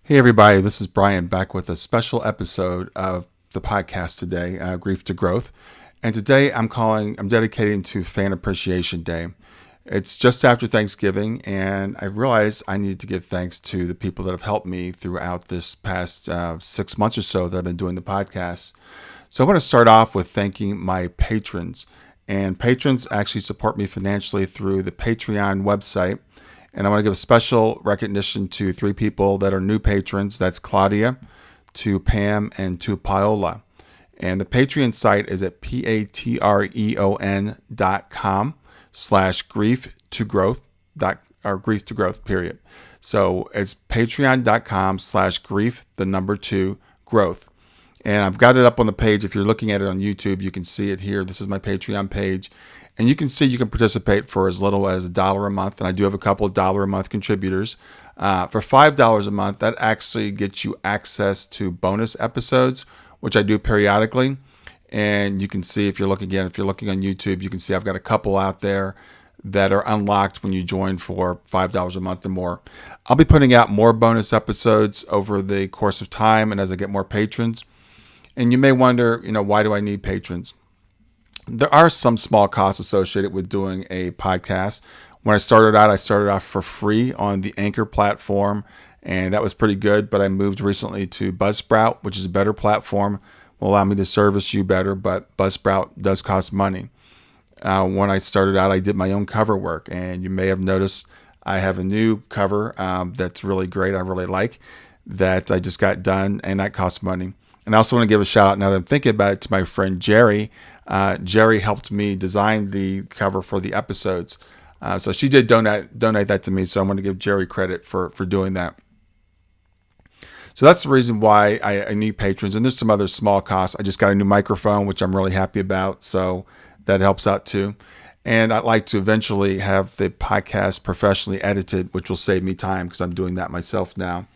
Hey everybody, this is Brian back with a special episode of the podcast today, Grief to Growth. And today I'm dedicating to Fan Appreciation Day. It's just after Thanksgiving, and I realized I need to give thanks to the people that have helped me throughout this past 6 months or so that I've been doing the podcast. So I want to start off with thanking my patrons. And patrons actually support me financially through the Patreon website. And I want to give a special recognition to three people that are new patrons. That's Claudia, to Pam, and to Paola. And the Patreon site is at patreon.com/grief to growth or grief to growth period. So it's patreon.com/grief, the number 2, growth. And I've got it up on the page. If you're looking at it on YouTube, you can see it here. This is my Patreon page. And you can see you can participate for as little as $1 a month. And I do have a couple of $1 a month contributors. For $5 a month, that actually gets you access to bonus episodes, which I do periodically. And you can see if you're looking on YouTube, you can see I've got a couple out there that are unlocked when you join for $5 a month or more. I'll be putting out more bonus episodes over the course of time and as I get more patrons. And you may wonder, why do I need patrons? There are some small costs associated with doing a podcast. When I started off for free on the Anchor platform, and that was pretty good. But I moved recently to Buzzsprout, which is a better platform, will allow me to service you better. But Buzzsprout does cost money. When I started out, I did my own cover work, and you may have noticed I have a new cover that's really great. I really like that I just got done, and that costs money. And I also want to give a shout out, now that I'm thinking about it, to my friend Jerry. Jerry helped me design the cover for the episodes. So she did donate that to me. So I want to give Jerry credit for doing that. So that's the reason why I need patrons. And there's some other small costs. I just got a new microphone, which I'm really happy about. So that helps out too. And I'd like to eventually have the podcast professionally edited, which will save me time because I'm doing that myself now.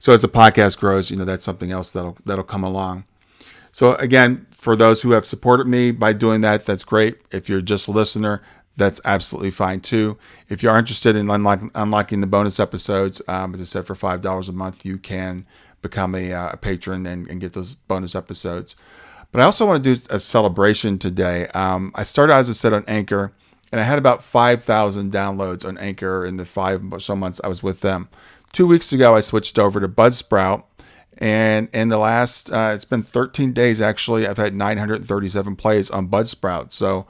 So as the podcast grows, that's something else that'll come along. So again, for those who have supported me by doing that, that's great. If you're just a listener, that's absolutely fine too. If you are interested in unlocking the bonus episodes, as I said, for $5 a month, you can become a patron and get those bonus episodes. But I also want to do a celebration today. I started, as I said, on Anchor, and I had about 5,000 downloads on Anchor in the 5 or so months I was with them. 2 weeks ago, I switched over to Buzzsprout. And in the last, it's been 13 days actually, I've had 937 plays on Buzzsprout. So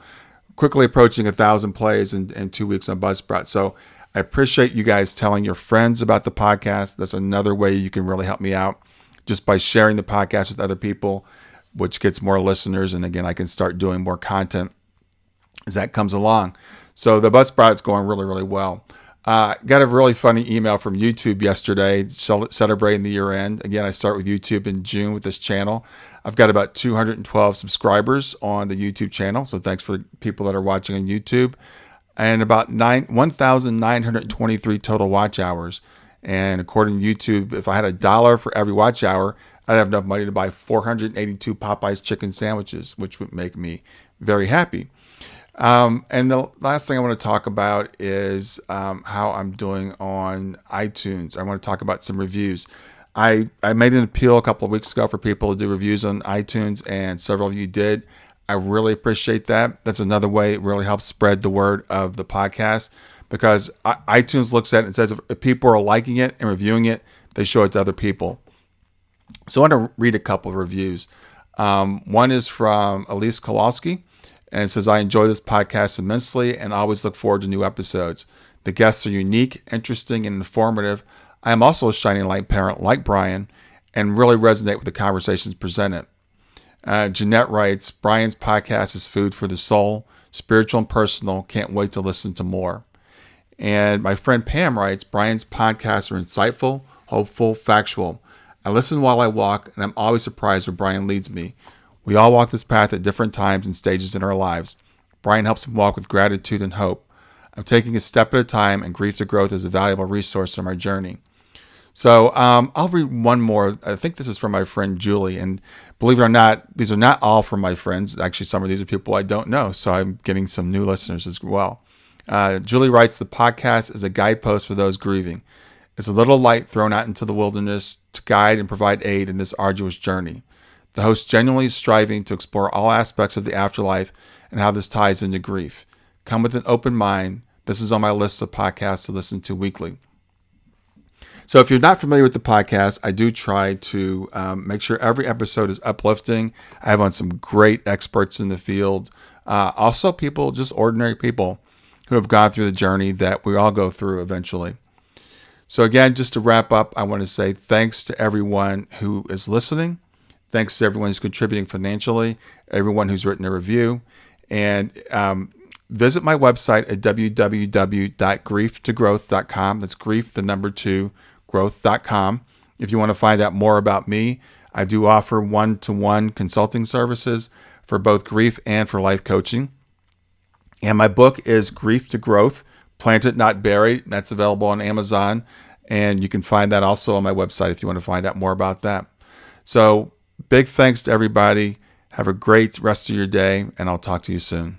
quickly approaching 1,000 plays in 2 weeks on Buzzsprout. So I appreciate you guys telling your friends about the podcast. That's another way you can really help me out, just by sharing the podcast with other people, which gets more listeners. And again, I can start doing more content as that comes along. So the Buzzsprout is going really, really well. Got a really funny email from YouTube yesterday celebrating the year end. Again, I start with YouTube in June with this channel. I've got about 212 subscribers on the YouTube channel. So thanks for people that are watching on YouTube. And about 1,923 total watch hours. And according to YouTube, if I had $1 for every watch hour, I'd have enough money to buy 482 Popeyes chicken sandwiches, which would make me very happy. And the last thing I want to talk about is how I'm doing on iTunes. I want to talk about some reviews. I made an appeal a couple of weeks ago for people to do reviews on iTunes, and several of you did. I really appreciate that. That's another way it really helps spread the word of the podcast, because iTunes looks at it and says if people are liking it and reviewing it, they show it to other people. So I want to read a couple of reviews. One is from Elise Kowalski. And it says, I enjoy this podcast immensely and always look forward to new episodes. The guests are unique, interesting, and informative. I am also a shining light parent like Brian and really resonate with the conversations presented. Jeanette writes, Brian's podcast is food for the soul, spiritual and personal. Can't wait to listen to more. And my friend Pam writes, Brian's podcasts are insightful, hopeful, factual. I listen while I walk, and I'm always surprised where Brian leads me. We all walk this path at different times and stages in our lives. Brian helps me walk with gratitude and hope. I'm taking a step at a time, and Grief to Growth is a valuable resource on my journey. So I'll read one more. I think this is from my friend Julie. And believe it or not, these are not all from my friends. Actually, some of these are people I don't know. So I'm getting some new listeners as well. Julie writes, the podcast is a guidepost for those grieving. is a little light thrown out into the wilderness to guide and provide aid in this arduous journey. The host genuinely is striving to explore all aspects of the afterlife and how this ties into grief. Come with an open mind. This is on my list of podcasts to listen to weekly. So if you're not familiar with the podcast, I do try to make sure every episode is uplifting. I have on some great experts in the field. Also people, just ordinary people who have gone through the journey that we all go through eventually. So again, just to wrap up, I want to say thanks to everyone who is listening. Thanks to everyone who's contributing financially, everyone who's written a review. And visit my website at www.grieftogrowth.com. That's grief, the number 2, growth.com. If you want to find out more about me, I do offer one-to-one consulting services for both grief and for life coaching. And my book is Grief to Growth, Planted Not Buried. That's available on Amazon. And you can find that also on my website if you want to find out more about that. So big thanks to everybody. Have a great rest of your day, and I'll talk to you soon.